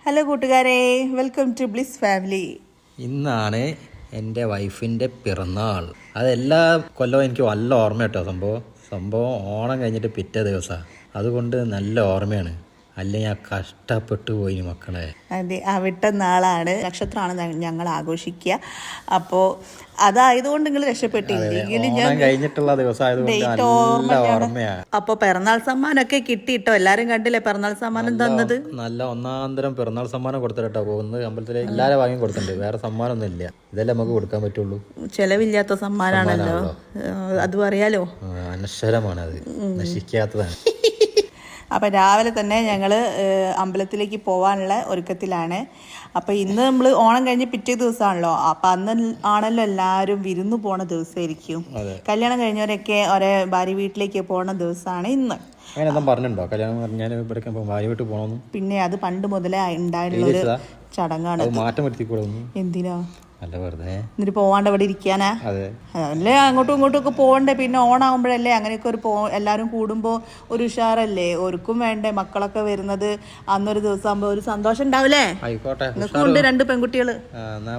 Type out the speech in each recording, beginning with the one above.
Hello കൂട്ടുകാരെ, welcome to bliss family. ഇന്നാണ് എൻ്റെ വൈഫിൻ്റെ പിറന്നാൾ. അതെല്ലാ കൊല്ലവും എനിക്ക് നല്ല ഓർമ്മ കേട്ടോ. സംഭവം ഓണം കഴിഞ്ഞിട്ട് പിറ്റേ ദിവസമാണ്. അതുകൊണ്ട് നല്ല ഓർമ്മയാണ്. അല്ലെങ്കിൽ ഞാൻ കഷ്ടപ്പെട്ടു പോയി മക്കളെ. അതെ, അവിട്ട നാളാണ്, നക്ഷത്രമാണ് ഞങ്ങൾ ആഘോഷിക്കുക. അപ്പോൾ അതായതുകൊണ്ട് നിങ്ങൾ രക്ഷപ്പെട്ടില്ലെങ്കിൽ ഓണം കഴിഞ്ഞിട്ടുള്ള ദിവസമായതുകൊണ്ട് നല്ല ഓർമ്മയാണ്. അപ്പോൾ പിറന്നാൾ സമ്മാനമൊക്കെ കിട്ടിയിട്ടോ. എല്ലാരും കണ്ടില്ലേ പിറന്നാൾ സമ്മാനം തന്നത്? നല്ല ഒന്നാന്തരം പിറന്നാൾ സമ്മാനം കൊടുത്തിട്ടോ. പോകുന്നത് അമ്പലത്തിലെ എല്ലാവരും വാങ്ങി കൊടുത്തിട്ടുണ്ട്. വേറെ സമ്മാനമൊന്നും ഇല്ല. ഇതല്ലേ നമുക്ക് കൊടുക്കാൻ പറ്റുള്ളൂ. ചെലവില്ലാത്ത സമ്മാനാണല്ലോ, അതും അറിയാലോ. അനശ്വരമാണ്, അത് നശിക്കാത്തതാണ്. അപ്പം രാവിലെ തന്നെ ഞങ്ങൾ അമ്പലത്തിലേക്ക് പോകാനുള്ള ഒരുക്കത്തിലാണ്. അപ്പം ഇന്ന് നമ്മൾ ഓണം കഴിഞ്ഞ് പിറ്റേ ദിവസമാണല്ലോ. അപ്പം അന്ന് ആണല്ലോ എല്ലാവരും വിരുന്ന് പോണ ദിവസമായിരിക്കും. കല്യാണം കഴിഞ്ഞവരൊക്കെ ഒരേ ഭാര്യ വീട്ടിലേക്ക് പോണ ദിവസമാണ് ഇന്ന്. പറഞ്ഞിട്ടുണ്ടോ കല്യാണം? പിന്നെ അത് പണ്ട് മുതലേ ഉണ്ടായിട്ടുള്ളൊരു ചടങ്ങാണ്. മാറ്റം വരുത്തിക്കൂടെ? എന്തിനാ അല്ല, വെറുതെ എന്നിട്ട് പോവാണ്ട് ഇവിടെ ഇരിക്കാനാ? അല്ലേ അങ്ങോട്ടും ഇങ്ങോട്ടും ഒക്കെ പോകണ്ടേ. പിന്നെ ഓണാകുമ്പോഴല്ലേ അങ്ങനെയൊക്കെ എല്ലാവരും കൂടുമ്പോൾ ഒരു ഉഷാറല്ലേ. ഒരുക്കും വേണ്ടേ, മക്കളൊക്കെ വരുന്നത് അന്നൊരു ദിവസം ആകുമ്പോ ഒരു സന്തോഷം ഉണ്ടാവില്ലേ? ആയിക്കോട്ടെ. നിങ്ങൾക്കുണ്ട് രണ്ട് പെൺകുട്ടികള്.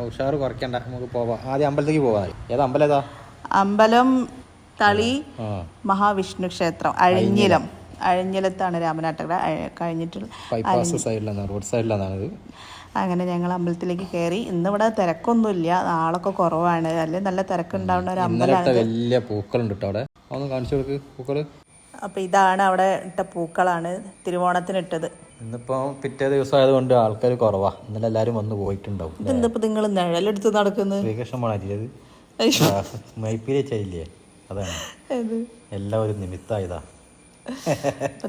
ഉഷാറ് കുറയ്ക്കണ്ട, നമുക്ക് പോവാം. ആദ്യം അമ്പലത്തേക്ക് പോവാ. ഏതാ അമ്പലം? ഏതാ അമ്പലം? തളി മഹാവിഷ്ണു ക്ഷേത്രം, അഴിഞ്ഞിലത്താണ്, രാമനാട്ടുകര കഴിഞ്ഞിട്ടുള്ള റോഡ് സൈഡിലാണ്. അങ്ങനെ ഞങ്ങൾ അമ്പലത്തിലേക്ക് കയറി. ഇന്നിവിടെ തിരക്കൊന്നുമില്ല, ആളൊക്കെ കുറവാണ്. അല്ലെങ്കിൽ നല്ല തിരക്കുണ്ടാവുന്ന ഒരു അമ്പലമാണ്. വലിയ പൂക്കളുണ്ട് കേട്ടോ അവിടെ. ഒന്ന് കാണിച്ചു കൊടുക്ക് പൂക്കള്. അപ്പൊ ഇതാണ് അവിടെ ഇട്ട പൂക്കളാണ്, തിരുവോണത്തിന് ഇട്ടത്. ഇന്നിപ്പോ പിറ്റേ ദിവസം ആയതുകൊണ്ട് ആൾക്കാർ കുറവാ. ഇന്നലെ എല്ലാരും വന്ന് പോയിട്ടുണ്ടാവും. ഇതെന്തിപ്പോ നിങ്ങൾ നിഴലെടുത്ത് നടക്കുന്നത്? ശ്രീകൃഷ്ണമാണത് മൈപ്പീരെ ചെയ്യില്ലേ, അതാണ്. എല്ലാവരും നിമിത്തായതാ.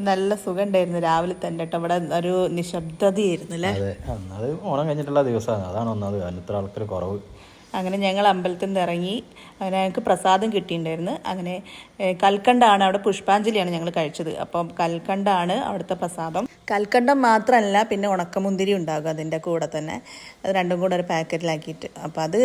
നല്ല സുഖം ഉണ്ടായിരുന്നു രാവിലെ തന്നെ കേട്ടോ. ഇവിടെ ഒരു നിശബ്ദതയായിരുന്നു അല്ലേ? അതെ, അത് ഓണം കഴിഞ്ഞിട്ടുള്ള ദിവസമാണ്, അതാണ് ഒന്നത് അന്നത്ര ആൾക്കാർ കുറവ്. അങ്ങനെ ഞങ്ങൾ അമ്പലത്തിൽ നിന്ന് ഇറങ്ങി. അങ്ങനെ ഞങ്ങൾക്ക് പ്രസാദം കിട്ടിയിട്ടുണ്ടായിരുന്നു. അങ്ങനെ കൽക്കണ്ടാണ്, അവിടെ പുഷ്പാഞ്ജലിയാണ് ഞങ്ങൾ കഴിച്ചത്. അപ്പം കൽക്കണ്ടാണ് അവിടുത്തെ പ്രസാദം. കൽക്കണ്ടം മാത്രമല്ല, പിന്നെ ഉണക്കമുന്തിരി ഉണ്ടാകും അതിൻ്റെ കൂടെ തന്നെ. അത് രണ്ടും കൂടെ ഒരു പാക്കറ്റിലാക്കിയിട്ട്. അപ്പം അത്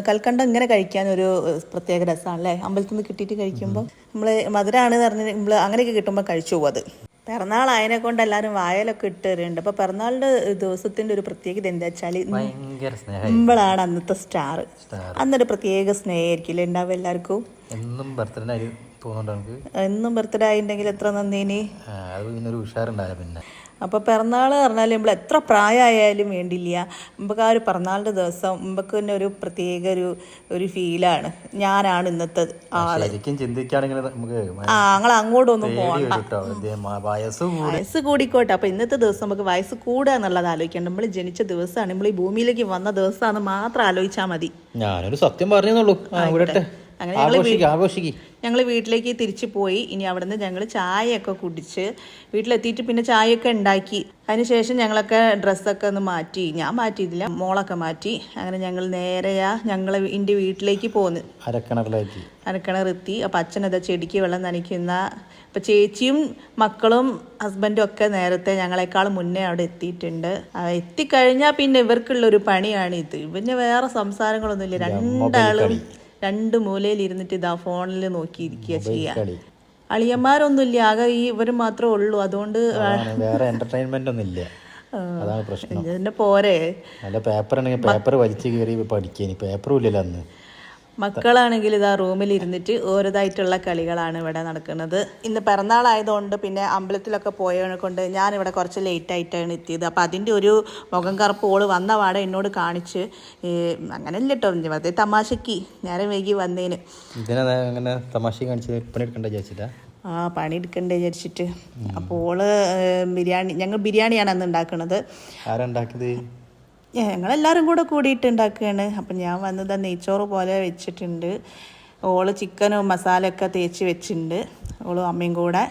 കൽക്കണ്ടം ഇങ്ങനെ കഴിക്കാനൊരു പ്രത്യേക രസമാണല്ലേ, അമ്പലത്തിൽ നിന്ന് കിട്ടിയിട്ട് കഴിക്കുമ്പോൾ. നമ്മൾ മധുരമാണ് പറഞ്ഞ് നമ്മൾ അങ്ങനെയൊക്കെ കിട്ടുമ്പോൾ കഴിച്ചു പോകും. അത് പിറന്നാൾ അതിനെ കൊണ്ട് എല്ലാവരും വായലൊക്കെ ഇട്ട് തരുന്നുണ്ട്. അപ്പൊ പിറന്നാളിന്റെ ദിവസത്തിന്റെ ഒരു പ്രത്യേകത എന്താ വെച്ചാല് നമ്മളാണ് അന്നത്തെ സ്റ്റാർ. അന്നൊരു പ്രത്യേക സ്നേഹമായിരിക്കില്ലേ ഉണ്ടാവും എല്ലാവർക്കും. എന്നും ബർത്ത്ഡേ ആയിട്ടുണ്ടെങ്കിൽ എത്ര നന്ദിനി. പിന്നെ അപ്പോൾ പിറന്നാൾ പറഞ്ഞാൽ നമ്മൾ എത്ര പ്രായമായാലും വേണ്ടില്ല, നമുക്ക് ആ ഒരു പിറന്നാളിൻ്റെ ദിവസം നമുക്ക് തന്നെ ഒരു പ്രത്യേക ഒരു ഫീലാണ്. ഞാനാണ് ഇന്നത്തെ ആള്. ഞങ്ങൾ അങ്ങോട്ടൊന്നും പോകണ്ട, വയസ്സ് കൂടിക്കോട്ടെ. അപ്പോൾ ഇന്നത്തെ ദിവസം നമുക്ക് വയസ്സ് കൂടുക എന്നുള്ളത് ആലോചിക്കേണ്ട. നമ്മൾ ജനിച്ച ദിവസമാണ്, നമ്മൾ ഈ ഭൂമിയിലേക്ക് വന്ന ദിവസമാണെന്ന് മാത്രം ആലോചിച്ചാൽ മതി. ഞാനൊരു സത്യം പറഞ്ഞോളൂ. അങ്ങനെ ഞങ്ങൾ വീട്ടിലേക്ക് തിരിച്ചു പോയി. ഇനി അവിടെ നിന്ന് ഞങ്ങൾ ചായയൊക്കെ കുടിച്ച് വീട്ടിലെത്തിയിട്ട് പിന്നെ ചായയൊക്കെ ഉണ്ടാക്കി. അതിനുശേഷം ഞങ്ങളൊക്കെ ഡ്രസ്സൊക്കെ ഒന്ന് മാറ്റി. ഞാൻ മാറ്റിയിട്ടില്ല, മോളൊക്കെ മാറ്റി. അങ്ങനെ ഞങ്ങൾ നേരെയാ എൻ്റെ വീട്ടിലേക്ക് പോന്ന്. അരക്കിണറെത്തി. അപ്പം അച്ഛനതാ ചെടിക്ക് വെള്ളം നനയ്ക്കുന്ന. അപ്പം ചേച്ചിയും മക്കളും ഹസ്ബൻഡും ഒക്കെ നേരത്തെ ഞങ്ങളെക്കാളും മുന്നേ അവിടെ എത്തിയിട്ടുണ്ട്. എത്തിക്കഴിഞ്ഞാൽ പിന്നെ ഇവർക്കുള്ളൊരു പണിയാണ് ഇത്. പിന്നെ വേറെ സംസാരങ്ങളൊന്നുമില്ല. രണ്ട് മൂലയിൽ ഇരുന്നിട്ട് ഇതാ ഫോണിൽ നോക്കിയിരിക്കുക ചെയ്യാ. അളിയന്മാരൊന്നുമില്ല, ആകെ ഇവർ മാത്രമേ ഉള്ളൂ. അതുകൊണ്ട് വേറെ എന്റർടൈൻമെന്റ് ഒന്നും ഇല്ല. അതാണ് പ്രശ്നം. ഇതിന്റെ പോരെ പേപ്പർ വലിച്ചു കയറി പഠിക്കാൻ പേപ്പറും ഇല്ലല്ലോ അന്ന്. മക്കളാണെങ്കിൽ ഇതാ റൂമിൽ ഇരുന്നിട്ട് ഓരോതായിട്ടുള്ള കളികളാണ് ഇവിടെ നടക്കുന്നത്. ഇന്ന് പിറന്നാളായതുകൊണ്ട് പിന്നെ അമ്പലത്തിലൊക്കെ പോയതിനെ കൊണ്ട് ഞാനിവിടെ കുറച്ച് ലേറ്റായിട്ടാണ് എത്തിയത്. അപ്പം അതിൻ്റെ ഒരു മുഖം കറുപ്പ് ഓള് വന്ന പാടെ എന്നോട് കാണിച്ച്. അങ്ങനെയല്ല കേട്ടോ, വെറുതെ തമാശക്ക് നേരം വൈകി വന്നേന്. പണി എടുക്കണ്ടേ വിചാരിച്ചിട്ട്. അപ്പോൾ ഓള് ഞങ്ങൾ ബിരിയാണിയാണ് അന്ന് ഉണ്ടാക്കുന്നത്. ഞങ്ങളെല്ലാവരും കൂടിയിട്ട് ഉണ്ടാക്കുകയാണ്. അപ്പം ഞാൻ വന്നത് നെയ്ച്ചോറ് പോലെ വെച്ചിട്ടുണ്ട്. ഓള് ചിക്കനും മസാലയൊക്കെ തേച്ച് വെച്ചിട്ടുണ്ട്, ഓളും അമ്മയും കൂടെ.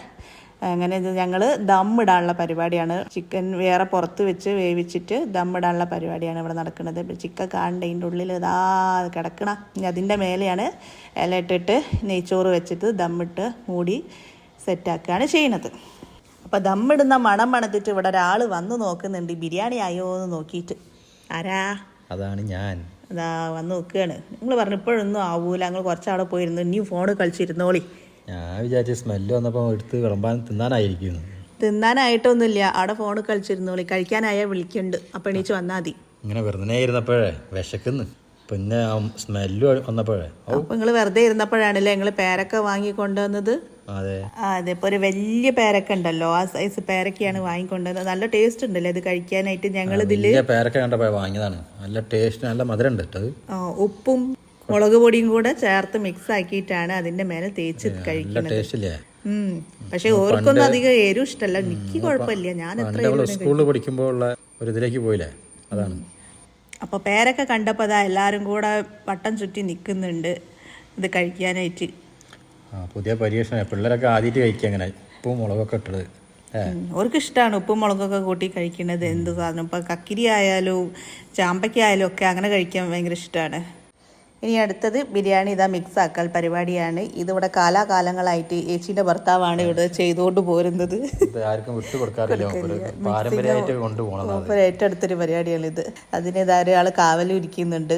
അങ്ങനെ ഞങ്ങൾ ദമ്മിടാനുള്ള പരിപാടിയാണ്. ചിക്കൻ വേറെ പുറത്ത് വെച്ച് വേവിച്ചിട്ട് ദമ്മിടാനുള്ള പരിപാടിയാണ് ഇവിടെ നടക്കുന്നത്. ചിക്കൻ കാണേണ്ട ഇതിൻ്റെ ഉള്ളിൽ ഇതാ കിടക്കണം. ഇനി അതിൻ്റെ മേലെയാണ് ഇല ഇട്ടിട്ട് നെയ്ച്ചോറ് വെച്ചിട്ട് ദമ്മിട്ട് മൂടി സെറ്റാക്കുകയാണ് ചെയ്യുന്നത്. അപ്പം ദമ്മിടുന്ന മണം മണത്തിട്ട് ഇവിടെ ഒരാൾ വന്ന് നോക്കുന്നുണ്ട്, ബിരിയാണി ആയോ എന്ന് നോക്കിയിട്ട്. ആരാ? അതാണ് ഞാൻ. അതാ വന്ന് നോക്കുകയാണ്. നിങ്ങൾ പറഞ്ഞു ഇപ്പോഴൊന്നും ആവൂല, ഞങ്ങൾ കുറച്ചവിടെ പോയിരുന്നു, ഇനി ഫോണ് കളിച്ചിരുന്നോളി. ഞാൻ വിചാരിച്ച സ്മെല്ല് വന്നപ്പോൾ എടുത്ത് വിളമ്പാൻ തിന്നാനായിരിക്കുന്നു. തിന്നാനായിട്ടൊന്നുമില്ല, അവിടെ ഫോണ് കളിച്ചിരുന്നോളി, കഴിക്കാനായാൽ വിളിക്കുന്നുണ്ട്, അപ്പം എണീച്ച് വന്നാൽ മതി. ഇങ്ങനെ വെറുതെ ഇരുന്നപ്പോഴേ വിശക്കുന്നു, പിന്നെ സ്മെല്ല് വന്നപ്പോഴേ. അപ്പം നിങ്ങൾ വെറുതെ ഇരുന്നപ്പോഴാണല്ലേ നിങ്ങൾ പേരക്ക വാങ്ങിക്കൊണ്ടുവന്നത്? അതെ അതെ, ഇപ്പോൾ ഒരു വലിയ പേരക്ക ഉണ്ടല്ലോ, ആ സൈസ് പേരക്കയാണ് വാങ്ങിക്കൊണ്ടുവന്നത്. നല്ല ടേസ്റ്റ് ഉണ്ടല്ലേ ഇത് കഴിക്കാനായിട്ട്. ഞങ്ങൾ ഇതിൽ പേരക്ക കണ്ടപ്പോൾ വാങ്ങിയതാണ്. നല്ല ടേസ്റ്റ്, നല്ല മധുരം ഉണ്ട് കേട്ടത്. ഉപ്പും മുളക് പൊടിയും കൂടെ ചേർത്ത് മിക്സ് ആക്കിയിട്ടാണ് അതിന്റെ മേലെ തേച്ച് കഴിക്കുന്നത്. പക്ഷെ ഓർക്കൊന്നും അധികം എരിവ് ഇഷ്ടമല്ല. എനിക്ക് കുഴപ്പമില്ല, ഞാൻ എത്ര സ്കൂളിൽ പഠിക്കുമ്പോൾ ഉള്ള ഒരു ഇതിലേക്ക് പോയില്ലേ, അതാണ്. അപ്പോൾ പേരക്ക കണ്ടപ്പോൾ അതാ എല്ലാവരും കൂടെ വട്ടം ചുറ്റി നിൽക്കുന്നുണ്ട് ഇത് കഴിക്കാനായിട്ട്. പുതിയ പരീക്ഷണം, പിള്ളേരൊക്കെ ആദ്യമായിട്ട് കഴിക്കുക അങ്ങനെ ഉപ്പും മുളകൊക്കെ ഇട്ടത്. അവർക്ക് ഇഷ്ടമാണ് ഉപ്പും മുളകൊക്കെ കൂട്ടി കഴിക്കുന്നത്. എന്ത് സാധനം ഇപ്പം കക്കിരി ആയാലും ചാമ്പയ്ക്ക ആയാലും ഒക്കെ അങ്ങനെ കഴിക്കാൻ ഭയങ്കര ഇഷ്ടമാണ്. ഇനി അടുത്തത് ബിരിയാണി ഇതാ മിക്സ് ആക്കൽ പരിപാടിയാണ്. ഇതിവിടെ കാലാകാലങ്ങളായിട്ട് ചേച്ചീൻ്റെ ഭർത്താവാണ് ഇവിടെ ചെയ്തുകൊണ്ട് പോരുന്നത്. ഏറ്റെടുത്തൊരു പരിപാടിയാണ് ഇത്. അതിന് ധാരാൾ കാവലും ഇരിക്കുന്നുണ്ട്.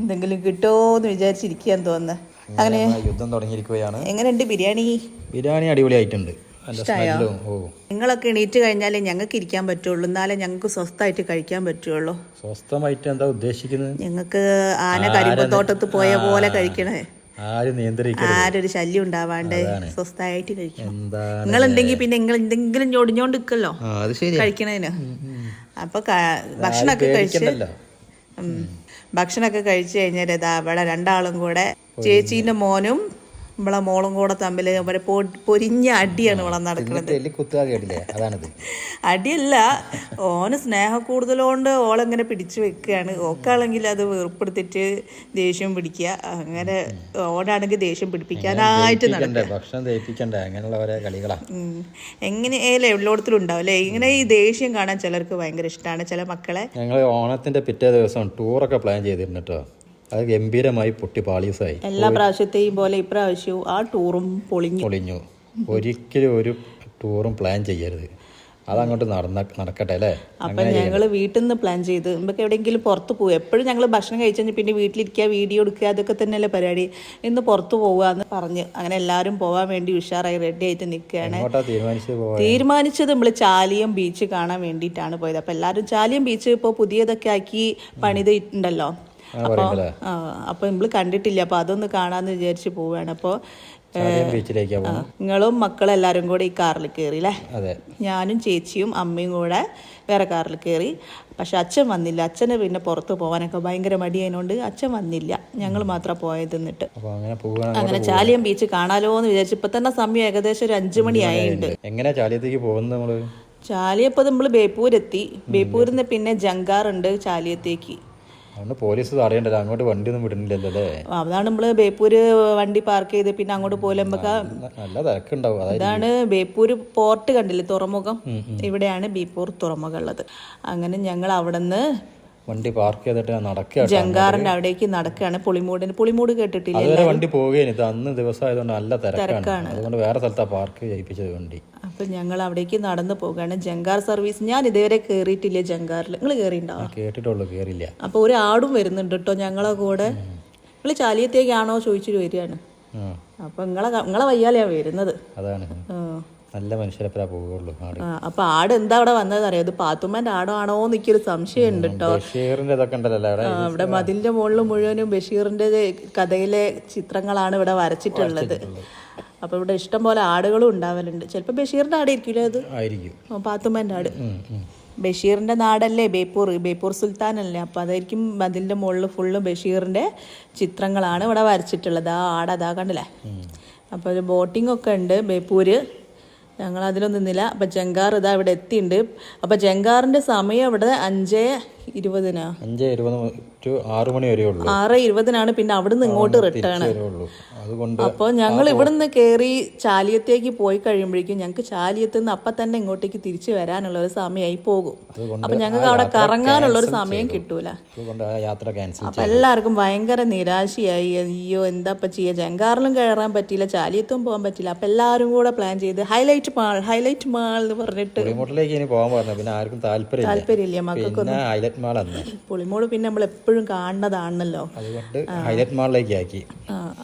എന്തെങ്കിലും കിട്ടുമോ എന്ന് വിചാരിച്ചിരിക്കാൻ തോന്നുന്നു. അങ്ങനെ യുദ്ധം തുടങ്ങിയിരിക്കുകയാണ്. എങ്ങനെയുണ്ട് ബിരിയാണി? ബിരിയാണി അടിപൊളിയായിട്ടുണ്ട്. നിങ്ങളൊക്കെ എണീറ്റ് കഴിഞ്ഞാലേ ഞങ്ങൾക്ക് ഇരിക്കാൻ പറ്റുള്ളൂ, എന്നാലേ ഞങ്ങൾക്ക് സ്വസ്ഥമായിട്ട് കഴിക്കാൻ പറ്റുള്ളൂ. സ്വസ്ഥമായിട്ട് എന്താ ഉദ്ദേശിക്കുന്നത്? ഞങ്ങൾക്ക് ആന കരിമ്പത്തോട്ടത്ത് പോയ പോലെ കഴിക്കണേ, ആരൊരു ശല്യം ഉണ്ടാവാണ്ട് സ്വസ്ഥമായിട്ട് കഴിക്കണം. നിങ്ങളുണ്ടെങ്കിൽ പിന്നെ നിങ്ങൾ എന്തെങ്കിലും ഞൊടിഞ്ഞോണ്ട് നിൽക്കല്ലോ കഴിക്കണതിന്. അപ്പൊ ഭക്ഷണമൊക്കെ കഴിച്ചു കഴിഞ്ഞാൽ ഇതാ ഇവിടെ രണ്ടാളും കൂടെ, ചേച്ചീന്റെ മോനും നമ്മളെ മോളും കൂടെ തമ്മിൽ അവരെ പൊരിഞ്ഞ അടിയാണ് ഇവിടെ നടക്കുന്നത്. അടിയല്ല, ഓന് സ്നേഹക്കൂടുതലുകൊണ്ട് ഓളെങ്ങനെ പിടിച്ചു വെക്കുകയാണ്. ഓക്കാണെങ്കിൽ അത് വെറുപ്പെടുത്തിട്ട് ദേഷ്യം പിടിക്കുക. അങ്ങനെ ഓടാണെങ്കിൽ ദേഷ്യം പിടിപ്പിക്കാനായിട്ട് എങ്ങനെയല്ലേ എല്ലായിടത്തിലും ഉണ്ടാവും അല്ലേ ഇങ്ങനെ. ഈ ദേഷ്യം കാണാൻ ചിലർക്ക് ഭയങ്കര ഇഷ്ടമാണ്, ചില മക്കളെ. ഞങ്ങൾ ഓണത്തിന്റെ പിറ്റേ ദിവസം ടൂറൊക്കെ പ്ലാൻ ചെയ്തിരുന്നു കേട്ടോ. അത് ഗംഭീരമായി പൊട്ടി പാളീസായി. എല്ലാ പ്രാവശ്യത്തെയും പോലെ ഇപ്രാവശ്യവും ആ ടൂറും പൊളിഞ്ഞു. ഒരിക്കലും ഒരു ടൂറും പ്ലാൻ ചെയ്യരുത്, അതങ്ങോട്ട് നടക്കട്ടെ അല്ലേ. അപ്പം ഞങ്ങൾ വീട്ടിൽ നിന്ന് പ്ലാൻ ചെയ്ത് നമുക്ക് എവിടെയെങ്കിലും പുറത്ത് പോകും. എപ്പോഴും ഞങ്ങൾ ഭക്ഷണം കഴിച്ചു പിന്നെ വീട്ടിലിരിക്കുക, വീഡിയോ എടുക്കുക, അതൊക്കെ തന്നെയല്ലേ പരിപാടി. ഇന്ന് പുറത്ത് പോവുക എന്ന് പറഞ്ഞ് അങ്ങനെ എല്ലാവരും പോകാൻ വേണ്ടി ഉഷാറായി റെഡി ആയിട്ട് നിൽക്കുകയാണ്. തീരുമാനിച്ചത് നമ്മൾ ചാലിയം ബീച്ച് കാണാൻ വേണ്ടിയിട്ടാണ് പോയത്. അപ്പം എല്ലാവരും ചാലിയം ബീച്ച് ഇപ്പോൾ പുതിയതൊക്കെ ആക്കി പണിതിട്ടുണ്ടല്ലോ. അപ്പോൾ നമ്മൾ കണ്ടിട്ടില്ല, അപ്പോൾ അതൊന്ന് കാണാമെന്ന് വിചാരിച്ച് പോവുകയാണ്. അപ്പോൾ നിങ്ങളും മക്കളും എല്ലാവരും കൂടെ ഈ കാറിൽ കയറി അല്ലേ. ഞാനും ചേച്ചിയും അമ്മയും കൂടെ വേറെ കാറിൽ കയറി. പക്ഷെ അച്ഛൻ വന്നില്ല. അച്ഛന് പിന്നെ പുറത്ത് പോകാനൊക്കെ ഭയങ്കര മടിയായതുകൊണ്ട് അച്ഛൻ വന്നില്ല. ഞങ്ങൾ മാത്രം പോയത്. എന്നിട്ട് അങ്ങനെ ചാലിയം ബീച്ച് കാണാലോ എന്ന് വിചാരിച്ചു. ഇപ്പൊ തന്നെ സമയം ഏകദേശം ഒരു 5 മണിയായിട്ടുണ്ട്. എങ്ങനെ ചാലിയത്തേക്ക് പോകുന്നത്? ചാലിയപ്പോൾ നമ്മൾ ബേപ്പൂരെത്തി. ബേപ്പൂരിൽ നിന്ന് പിന്നെ ജങ്കാറുണ്ട് ചാലിയത്തേക്ക്. പോലീസ് അറിയണ്ടല്ലോ, അങ്ങോട്ട് വണ്ടി ഒന്നും വിടുന്നില്ലല്ലോ. അതാണ് നമ്മള് ബേപ്പൂര് വണ്ടി പാർക്ക് ചെയ്ത് പിന്നെ അങ്ങോട്ട് പോലെ നല്ല തിരക്കുണ്ടാവും. അതാണ് ബേപ്പൂര് പോർട്ട് കണ്ടില്ലേ, തുറമുഖം. ഇവിടെയാണ് ബേപ്പൂർ തുറമുഖം ഉള്ളത്. അങ്ങനെ ഞങ്ങൾ അവിടെ നിന്ന് വണ്ടി പാർക്ക് ചെയ്തിട്ട് നടക്കുക, ജങ്കാറിന്റെ അവിടേക്ക് നടക്കുകയാണ്. പുളിമൂട് കേട്ടിട്ടില്ല? വണ്ടി പോവുകയാണ്. ഇത് അന്ന് ദിവസം ആയതുകൊണ്ട് നല്ല തിരക്കാണ്, അതുകൊണ്ട് വേറെ സ്ഥലത്താ പാർക്ക് ചെയ്യിപ്പിച്ചത് വണ്ടി. അപ്പൊ ഞങ്ങൾ അവിടേക്ക് നടന്നു പോകുകയാണ്. ജങ്കാർ സർവീസ് ഞാൻ ഇതുവരെ കേറിയിട്ടില്ല ജങ്കാറിൽ. നിങ്ങൾ കേറിയിട്ടുണ്ടോ? കേട്ടിട്ടുള്ളൂ, കേറിയില്ല. അപ്പൊ ഒരു ആടും വരുന്നുണ്ട് കേട്ടോ ഞങ്ങളെ കൂടെ. നിങ്ങൾ ചാലിയത്തേക്കാണോ ചോദിച്ചിട്ട് വരികയാണ്. അപ്പൊ നിങ്ങളെ വയ്യാലെയാ വരുന്നത്. അതാണ് നല്ല മനുഷ്യരെപ്പഴാ പോവുള്ളൂ. അപ്പൊ ആട് എന്താ അവിടെ വന്നത് അറിയാം. ഇത് പാത്തുമ്മന്റെ ആടാണോ എന്നൊരു സംശയം ഉണ്ട് കേട്ടോ. ഇവിടെ മതിലിന്റെ മുകളിൽ മുഴുവനും ബഷീറിന്റെ കഥയിലെ ചിത്രങ്ങളാണ് ഇവിടെ വരച്ചിട്ടുള്ളത്. അപ്പൊ ഇവിടെ ഇഷ്ടം പോലെ ആടുകളും ഉണ്ടാവലുണ്ട്. ചിലപ്പോ ബഷീറിന്റെ ആടായിരിക്കില്ലേ അത്, പാത്തുമ്മന്റെ ആട്. ബഷീറിന്റെ നാടല്ലേ ബേപ്പൂർ സുൽത്താനല്ലേ. അപ്പൊ അതായിരിക്കും മതിലിന്റെ മുകളിൽ ഫുള്ള് ബഷീറിന്റെ ചിത്രങ്ങളാണ് ഇവിടെ വരച്ചിട്ടുള്ളത്. ആ ആടതാ കണ്ടില്ലേ. അപ്പൊ ഒരു ബോട്ടിംഗ് ഒക്കെ ഉണ്ട് ബേപ്പൂര്. ഞങ്ങൾ അതിലൊന്നും നിന്നില്ല. അപ്പം ജങ്കാർ ഇതാ ഇവിടെ എത്തിയിട്ടുണ്ട്. അപ്പം ജങ്കാറിൻ്റെ സമയം ഇവിടെ 5:20 6 മണി വരെ ഉള്ളൂ. 6:20 പിന്നെ അവിടെ നിന്ന് ഇങ്ങോട്ട് റിട്ടേൺ. അപ്പോൾ ഞങ്ങൾ ഇവിടെ നിന്ന് കയറി ചാലിയത്തേക്ക് പോയി കഴിയുമ്പോഴേക്കും ഞങ്ങൾക്ക് ചാലിയത്ത് നിന്ന് അപ്പം തന്നെ ഇങ്ങോട്ടേക്ക് തിരിച്ചു വരാനുള്ള ഒരു സമയമായി പോകും. അപ്പം ഞങ്ങൾക്ക് അവിടെ കറങ്ങാനുള്ള ഒരു സമയം കിട്ടൂല. അപ്പം എല്ലാവർക്കും ഭയങ്കര നിരാശയായി. അയ്യോ എന്താ ഇപ്പം ചെയ്യുക, ജങ്കാറിലും കയറാൻ പറ്റിയില്ല, ചാലിയത്തും പോകാൻ പറ്റില്ല. അപ്പം എല്ലാവരും കൂടെ പ്ലാൻ ചെയ്ത് ഹൈലൈറ്റ് മാൾ എന്ന് പറഞ്ഞിട്ട് പോകാൻ പറഞ്ഞു. പിന്നെ ആർക്കും താല്പര്യമില്ല. മക്കൾക്കൊന്നും ഹൈലൈറ്റ് മാൾ അന്ന്. പുളിമോള് പിന്നെ നമ്മൾ എപ്പോഴും കാണുന്നതാണല്ലോ, അതുകൊണ്ട് ഹൈലൈറ്റ് മാളിലേക്ക് ആക്കി.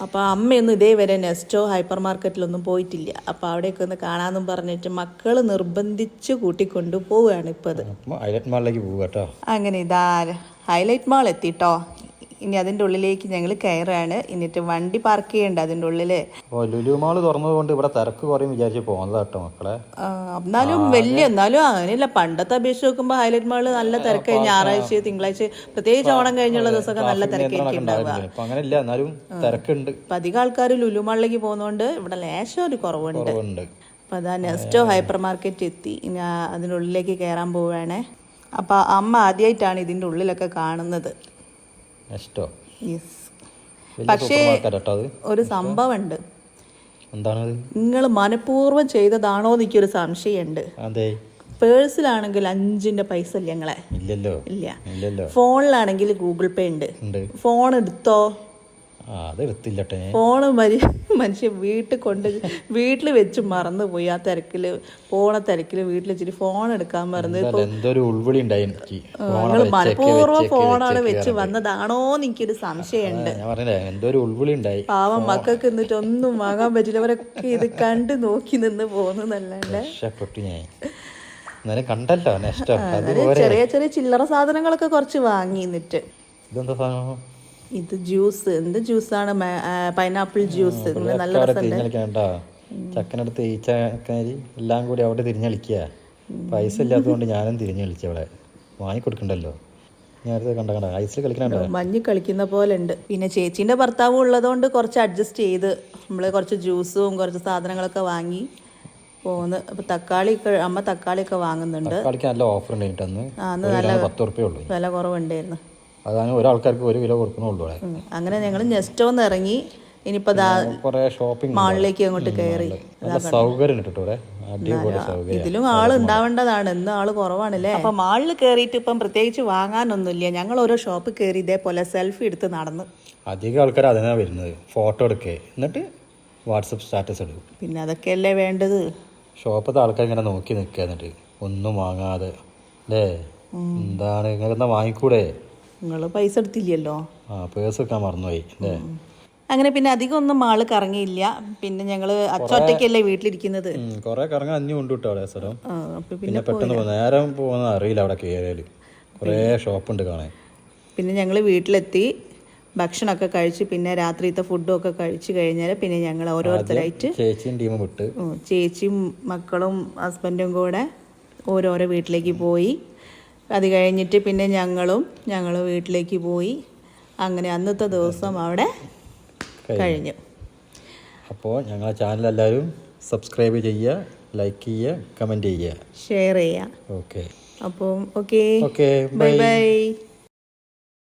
അപ്പോൾ അമ്മയൊന്നും ഇതേവരെ നെസ്റ്റോ ഹൈപ്പർ മാർക്കറ്റിലൊന്നും പോയിട്ടില്ല. അപ്പോൾ അവിടെയൊക്കെ ഒന്ന് കാണാമെന്നും പറഞ്ഞിട്ട് മക്കൾ നിർബന്ധിച്ച് കൂട്ടിക്കൊണ്ടു പോവുകയാണ് ഇപ്പോൾ അത്. ഹൈലൈറ്റ് മാളിലേക്ക് പോവുക കേട്ടോ. അങ്ങനെ ഇതാ ഹൈലൈറ്റ് മാൾ എത്തിട്ടോ. ഇനി അതിൻ്റെ ഉള്ളിലേക്ക് ഞങ്ങൾ കയറാണ്. എന്നിട്ട് വണ്ടി പാർക്ക് ചെയ്യണ്ട അതിൻ്റെ ഉള്ളിൽ. അപ്പോൾ ലുലു മാൾ തുറന്നതുകൊണ്ട് ഇവിടെ തിരക്ക് കുറയും വിചാരിച്ച് പോകുന്നത് കേട്ടോ മക്കളെ. എന്നാലും എന്നാലും അങ്ങനെയല്ല, പണ്ടത്തെ അപേക്ഷിച്ച് നോക്കുമ്പോൾ ഹൈലൈറ്റ് മാള് നല്ല തിരക്കായി. ഞായറാഴ്ച തിങ്കളാഴ്ച പ്രത്യേകിച്ച് ഓണം കഴിഞ്ഞുള്ള ദിവസമൊക്കെ നല്ല തിരക്കായിരിക്കും ഉണ്ടാവുക. അങ്ങനെയല്ല, എന്നാലും തിരക്കുണ്ട്. അപ്പം അധികം ആൾക്കാർ ലുലു മാളിലേക്ക് പോകുന്നതുകൊണ്ട് ഇവിടെ ലേശം ഒരു കുറവുണ്ട്. അപ്പം അതാ നെസ്റ്റോ ഹൈപ്പർ മാർക്കറ്റ് എത്തി. ഇനി അതിനുള്ളിലേക്ക് കയറാൻ പോവുകയാണേ. അപ്പം അമ്മ ആദ്യമായിട്ടാണ് ഇതിൻ്റെ ഉള്ളിലൊക്കെ കാണുന്നത്. പക്ഷേ ഒരു സംഭവം ഉണ്ട്. എന്താണത്? നിങ്ങൾ മനഃപൂർവ്വം ചെയ്തതാണോ എനിക്കൊരു സംശയമുണ്ട്. അതെ. പേഴ്സിലാണെങ്കിൽ 5 പൈസ ഇല്ല ഞങ്ങളെ. ഇല്ലല്ലോ. ഫോണിലാണെങ്കിൽ ഗൂഗിൾ പേ ഉണ്ട്. ഫോൺ എടുത്തോ? അതെടുത്തില്ലട്ടെ. ഫോണ് മനുഷ്യൻ വീട്ടിൽ വെച്ച് മറന്നുപോയി. ആ തിരക്കില് വീട്ടിൽ വെച്ചിട്ട് ഫോൺ എടുക്കാൻ മറന്ന് നിങ്ങൾ മനഃപൂർവ്വം ഫോണാണ് വെച്ച് വന്നതാണോ എനിക്കൊരു സംശയമുണ്ട്. പാവം മക്കൾക്ക് എന്നിട്ട് ഒന്നും വാങ്ങാൻ പറ്റില്ല. അവരൊക്കെ ഇത് കണ്ട് നോക്കി നിന്ന് പോകുന്നതല്ലാണ്ട് ചെറിയ ചെറിയ ചില്ലറ സാധനങ്ങളൊക്കെ കുറച്ച് വാങ്ങി. എന്നിട്ട് ഇത് ജ്യൂസ്, എന്ത് ജ്യൂസാണ്? Pineapple juice. നല്ല രസമുണ്ട്. ചക്കനടുത്ത് ഈ ചക്കരി എല്ലാം കൂടി അവിടെ തിരിഞ്ഞളിക്കുക. പൈസ ഇല്ലാത്തതുകൊണ്ട് ഞാനും തിരിഞ്ഞളിച്ച. അവിടെ വാങ്ങിക്കൊടുക്കണ്ടല്ലോ. നേരത്തെ കണ്ട ഐസിൽ കളിക്കണോ, മഞ്ഞ് കളിക്കുന്ന പോലെ ഉണ്ട്. പിന്നെ ചേച്ചീൻ്റെ ഭർത്താവും ഉള്ളതുകൊണ്ട് കുറച്ച് അഡ്ജസ്റ്റ് ചെയ്ത് നമ്മൾ കുറച്ച് ജ്യൂസും കുറച്ച് സാധനങ്ങളൊക്കെ വാങ്ങി പോകുന്നു. അപ്പോൾ അമ്മ തക്കാളിയൊക്കെ വാങ്ങുന്നുണ്ട്. നല്ല ഓഫർ ഉണ്ടായിരുന്നു. നല്ല 10 രൂപയേ ഉള്ളൂ, വില കുറവുണ്ടായിരുന്നു. അതാണ് ഒരാൾക്കാർക്ക് 1 കിലോ കൊടുക്കണുള്ളൂ. അങ്ങനെ ഞങ്ങൾ നെസ്റ്റോന്ന് ഇറങ്ങി. ഇനിയിപ്പോ മാളിലേക്ക് അങ്ങോട്ട് കയറി. ഇതിലും ആള് ഉണ്ടാവേണ്ടതാണ്. ഇന്ന് ആള് കുറവാണല്ലേ. അപ്പൊ മാളിൽ കയറിയിട്ട് ഇപ്പം പ്രത്യേകിച്ച് വാങ്ങാനൊന്നുമില്ല. ഞങ്ങൾ ഓരോ ഷോപ്പ് കയറി ഇതേപോലെ സെൽഫി എടുത്ത് നടന്ന്. അധികം ആൾക്കാർ അതിനാ വരുന്നത്, ഫോട്ടോ എടുക്കേ, എന്നിട്ട് വാട്സപ്പ് സ്റ്റാറ്റസ് എടുക്കും. പിന്നെ അതൊക്കെയല്ലേ വേണ്ടത്. ഷോപ്പത്തെ ആൾക്കാർ ഇങ്ങനെ നോക്കി നിൽക്കുക, എന്നിട്ട് ഒന്നും വാങ്ങാതെ. അല്ലേ, എന്താണ് ഇങ്ങനെ വാങ്ങിക്കൂടെ? നിങ്ങൾ പൈസ എടുത്തില്ലല്ലോ. പേഴ്സ് വെക്കാൻ മറന്നുപോയി അല്ലേ. അങ്ങനെ പിന്നെ അധികം ഒന്നും മാള് കറങ്ങിയില്ല. പിന്നെ ഞങ്ങള് അച്ചോട്ടയ്ക്കല്ലേ വീട്ടിലിരിക്കുന്നത്. കൊറേ കറങ്ങാൻ അഞ്ഞു കൊണ്ടു കിട്ടോ അവിടെ സ്ഥലം. പിന്നെ പെട്ടെന്ന് നേരം പോകുന്ന അറിയില്ല. അവിടെ കയറിയാല് കുറേ ഷോപ്പുണ്ട് കാണാൻ. പിന്നെ ഞങ്ങൾ വീട്ടിലെത്തി ഭക്ഷണമൊക്കെ കഴിച്ച് പിന്നെ രാത്രിത്തെ ഫുഡും ഒക്കെ കഴിച്ച് കഴിഞ്ഞാൽ പിന്നെ ഞങ്ങൾ ഓരോരുത്തരായിട്ട് ചേച്ചിയും മക്കളും ഹസ്ബൻഡും കൂടെ ഓരോരോ വീട്ടിലേക്ക് പോയി. അത് കഴിഞ്ഞിട്ട് പിന്നെ ഞങ്ങൾ വീട്ടിലേക്ക് പോയി. അങ്ങനെ അന്നത്തെ ദിവസം അവിടെ കഴിഞ്ഞു. അപ്പോൾ ഞങ്ങളെ ചാനൽ എല്ലാവരും സബ്സ്ക്രൈബ് ചെയ്യുക, ലൈക്ക് ചെയ്യുക, കമൻറ്റ് ചെയ്യുക, ഷെയർ ചെയ്യുക. ഓക്കെ. അപ്പം ഓക്കെ, ബൈ.